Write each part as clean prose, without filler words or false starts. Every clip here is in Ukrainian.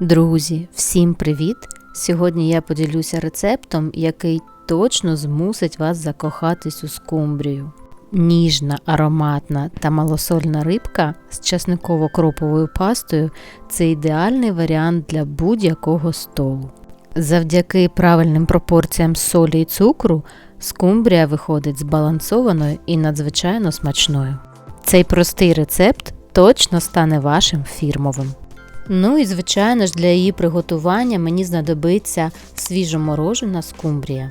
Друзі, всім привіт! Сьогодні я поділюся рецептом, який точно змусить вас закохатись у скумбрію. Ніжна, ароматна та малосольна рибка з часниково-кроповою пастою – це ідеальний варіант для будь-якого столу. Завдяки правильним пропорціям солі і цукру скумбрія виходить збалансованою і надзвичайно смачною. Цей простий рецепт точно стане вашим фірмовим. Ну і звичайно ж для її приготування мені знадобиться свіжоморожена скумбрія.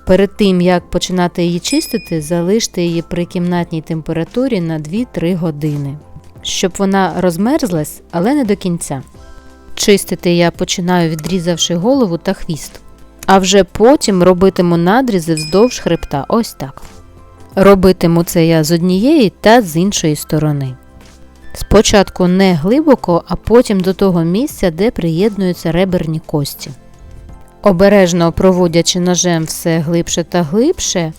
Перед тим як починати її чистити, залиште її при кімнатній температурі на 2-3 години, щоб вона розмерзлась, але не до кінця. Чистити я починаю відрізавши голову та хвіст, а вже потім робитиму надрізи вздовж хребта, ось так. Робитиму це я з однієї та з іншої сторони. Спочатку не глибоко, а потім до того місця, де приєднуються реберні кості. Обережно проводячи ножем все глибше та глибше,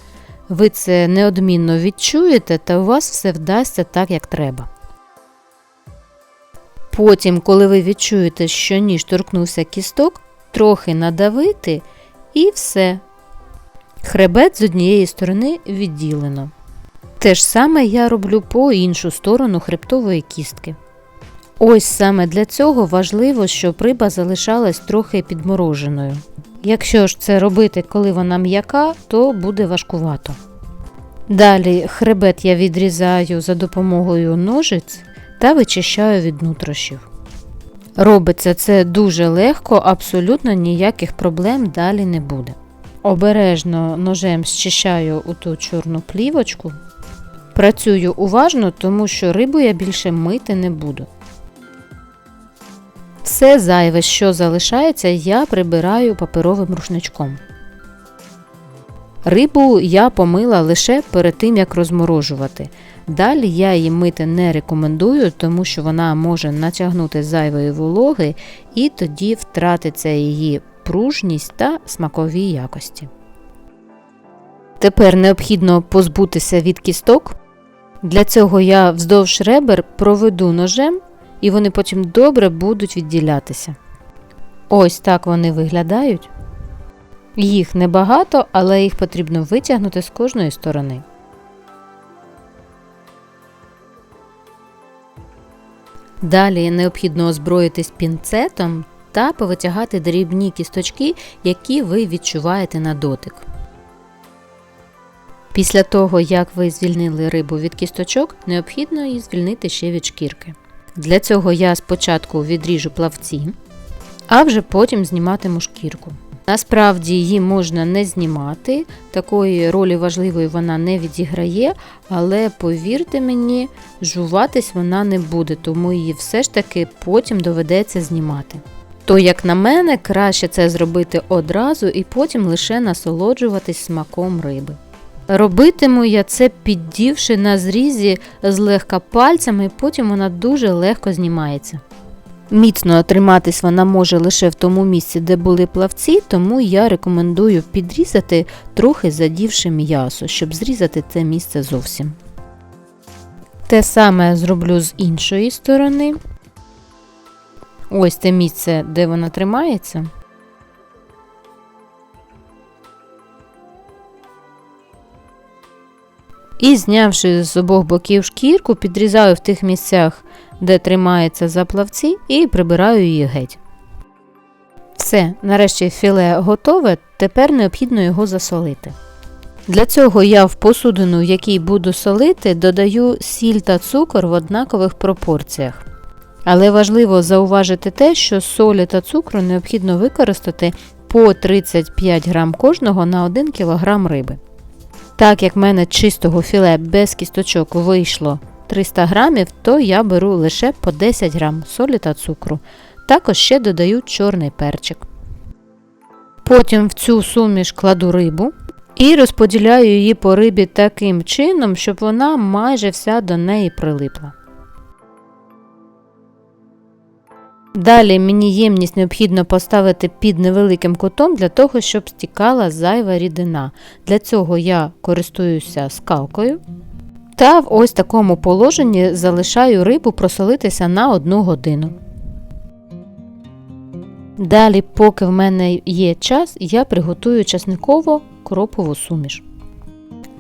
ви це неодмінно відчуєте та у вас все вдасться так, як треба. Потім, коли ви відчуєте, що ніж торкнувся кісток, трохи надавити і все. Хребет з однієї сторони відділено. Те ж саме я роблю по іншу сторону хребтової кістки. Ось саме для цього важливо, щоб риба залишалась трохи підмороженою. Якщо ж це робити, коли вона м'яка, то буде важкувато. Далі хребет я відрізаю за допомогою ножиць та вичищаю від нутрощів. Робиться це дуже легко, абсолютно ніяких проблем далі не буде. Обережно ножем зчищаю у ту чорну плівочку. Працюю уважно, тому що рибу я більше мити не буду. Все зайве, що залишається, я прибираю паперовим рушничком. Рибу я помила лише перед тим, як розморожувати. Далі я її мити не рекомендую, тому що вона може натягнути зайвої вологи і тоді втратиться її пружність та смакові якості. Тепер необхідно позбутися від кісток. Для цього я вздовж ребер проведу ножем, і вони потім добре будуть відділятися. Ось так вони виглядають. Їх небагато, але їх потрібно витягнути з кожної сторони. Далі необхідно озброїтись пінцетом та повитягати дрібні кісточки, які ви відчуваєте на дотик. Після того, як ви звільнили рибу від кісточок, необхідно її звільнити ще від шкірки. Для цього я спочатку відріжу плавці, а вже потім зніматиму шкірку. Насправді її можна не знімати, такої ролі важливої вона не відіграє, але повірте мені, жуватись вона не буде, тому її все ж таки потім доведеться знімати. То, як на мене, краще це зробити одразу і потім лише насолоджуватись смаком риби. Робитиму я це, піддівши на зрізі злегка пальцями, потім вона дуже легко знімається. Міцно триматись вона може лише в тому місці, де були плавці, тому я рекомендую підрізати, трохи задівши м'ясо, щоб зрізати це місце зовсім. Те саме зроблю з іншої сторони. Ось те місце, де вона тримається. І знявши з обох боків шкірку, підрізаю в тих місцях, де тримається за плавці, і прибираю її геть. Все, нарешті філе готове, тепер необхідно його засолити. Для цього я в посудину, в якій буду солити, додаю сіль та цукор в однакових пропорціях. Але важливо зауважити те, що солі та цукру необхідно використати по 35 грам кожного на 1 кг риби. Так як в мене чистого філе без кісточок вийшло 300 грамів, то я беру лише по 10 грам солі та цукру. Також ще додаю чорний перчик. Потім в цю суміш кладу рибу і розподіляю її по рибі таким чином, щоб вона майже вся до неї прилипла. Далі мені ємність необхідно поставити під невеликим кутом для того, щоб стікала зайва рідина. Для цього я користуюся скалкою та в ось такому положенні залишаю рибу просолитися на 1 годину. Далі, поки в мене є час, я приготую часниково-кропову суміш.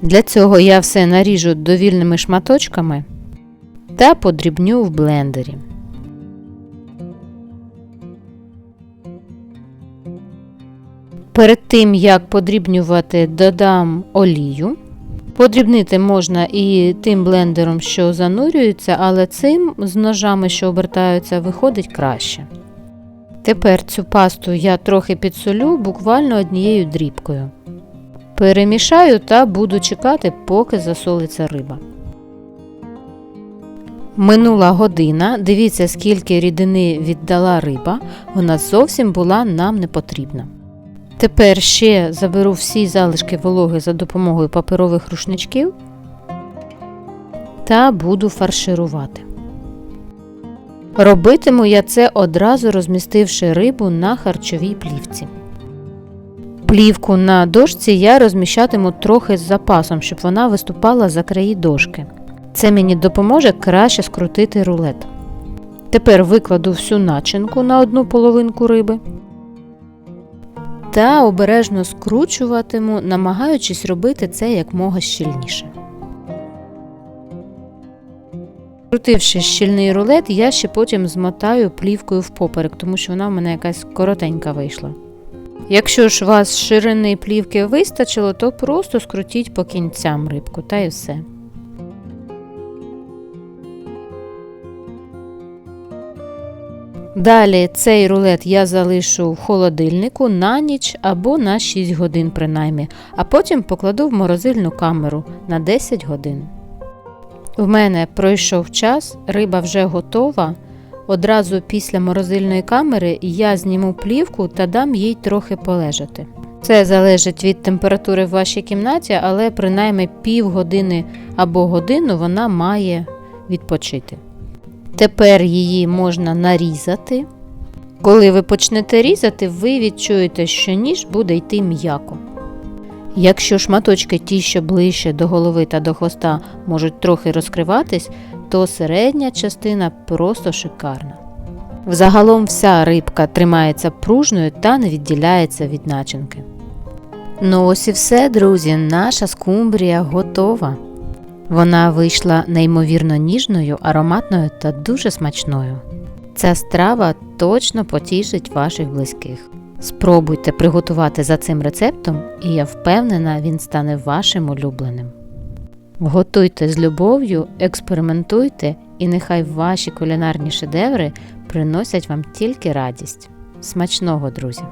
Для цього я все наріжу довільними шматочками та подрібню в блендері. Перед тим, як подрібнювати, додам олію. Подрібнити можна і тим блендером, що занурюється, але цим з ножами, що обертаються, виходить краще. Тепер цю пасту я трохи підсолю буквально однією дрібкою. Перемішаю та буду чекати, поки засолиться риба. Минула година, дивіться, скільки рідини віддала риба, вона зовсім була нам не потрібна. Тепер ще заберу всі залишки вологи за допомогою паперових рушничків та буду фарширувати. Робитиму я це одразу розмістивши рибу на харчовій плівці. Плівку на дошці я розміщатиму трохи з запасом, щоб вона виступала за краї дошки. Це мені допоможе краще скрутити рулет. Тепер викладу всю начинку на одну половинку риби та обережно скручуватиму, намагаючись робити це якмога щільніше. Скрутивши щільний рулет, я ще потім змотаю плівкою впоперек, тому що вона в мене якась коротенька вийшла. Якщо ж у вас ширини плівки вистачило, то просто скрутіть по кінцям рибку, та й все. Далі цей рулет я залишу в холодильнику на ніч або на 6 годин принаймні, а потім покладу в морозильну камеру на 10 годин. В мене пройшов час, риба вже готова. Одразу після морозильної камери я зніму плівку та дам їй трохи полежати. Це залежить від температури в вашій кімнаті, але принаймні півгодини або годину вона має відпочити. Тепер її можна нарізати. Коли ви почнете різати, ви відчуєте, що ніж буде йти м'яко. Якщо шматочки ті, що ближче до голови та до хвоста, можуть трохи розкриватись, то середня частина просто шикарна. Взагалом вся рибка тримається пружною та не відділяється від начинки. Ну ось і все, друзі, наша скумбрія готова. Вона вийшла неймовірно ніжною, ароматною та дуже смачною. Ця страва точно потішить ваших близьких. Спробуйте приготувати за цим рецептом, і я впевнена, він стане вашим улюбленим. Готуйте з любов'ю, експериментуйте, і нехай ваші кулінарні шедеври приносять вам тільки радість. Смачного, друзі!